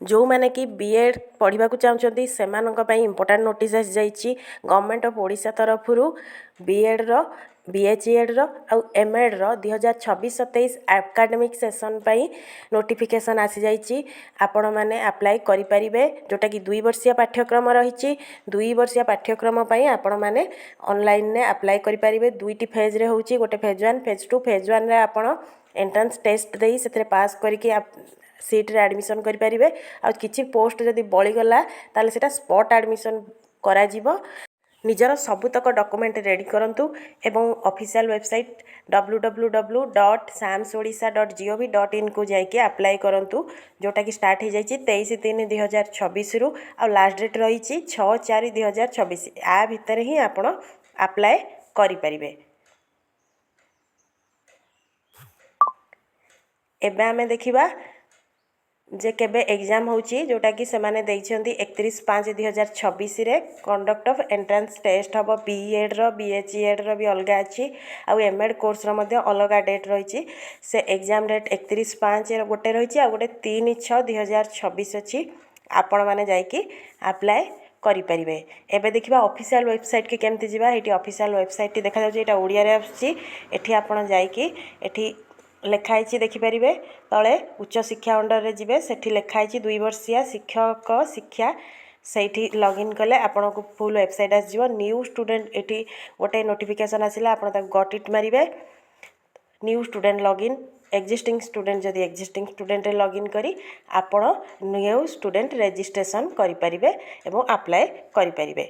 जो मैंने कि बीएड पढ़ा चाहते से इम्पोर्टाट नोटिस आसी जाइए गवर्नमेंट ऑफ ओडिशा तरफ बीएड रो बीएचईएड रो आउ एमएड रो 2026-27 एकाडेमिक सेशन पाई नोटिफिकेशन आसी जाइए आपण मैंने अप्लाई करें जोटा कि 2 वर्षीय पाठ्यक्रम रही 2 वर्षीय पाठ्यक्रम आपण मैंने ऑनलाइन ने अप्लाई करें दुईटी फेज रे होची गोटे फेज 1 फेज 2 फेज 1 रे आपण एंट्रेंस टेस्ट दे से पास करके सीट्रे एडमिशन करेंगे आ किसी पोस्ट जदि बळीगला ताले सेटा स्पॉट एडमिशन करा जीवो निजर सबुतक डॉक्यूमेंट रेडी करंतु एवं ऑफिशियल वेबसाइट www.samsodisha.gov.in को जाइए अप्लाई करंतु जोटा कि स्टार्ट हो जाइए 23/3/2024 रु आ लास्ट डेट रही 6/4/2024 आ भितर ही आपण अप्लाई करें। एबे आमे देखिबा जे केबे एग्जाम होची जोटा कि से माने देइछंती 31/5/2026 रे कंडक्ट ऑफ एंट्रेंस टेस्ट हबो बीएड रो बीएचईएड रो भी अलगा अछि आ एमएड कोर्स रो मध्ये अलगा डेट रहिछि से एग्जाम डेट 31/5 रे गोटे रहिछि आ गोटे 3/6/2026 अछि आपण माने जाई कि अप्लाई करि परिबे। एबे देखिबा ऑफिशियल वेबसाइट के केमति जिबा एठी ऑफिशियल वेबसाइट टी देखा जाउछि एटा ओडिया रे आछि एठी आपण जाई कि एठी लेखाई देखिपारे तले उच्च शिक्षा अंडर रे जिबे सेठी लेखाई 2 वर्षीय शिक्षक शिक्षा से लॉगिन कले आपन को फुल वेबसाइट आस जीवो न्यू स्टूडेंट एठी गोटे नोटिफिकेशन आसिला आपन ता गॉट इट मारिबे new student login existing student जदि एक्जिस्टिंग स्टूडेंट रे लॉगिन करी आपन न्यू स्टूडेंट रजिस्ट्रेशन करि परिबे एवं अप्लाई करि परिबे।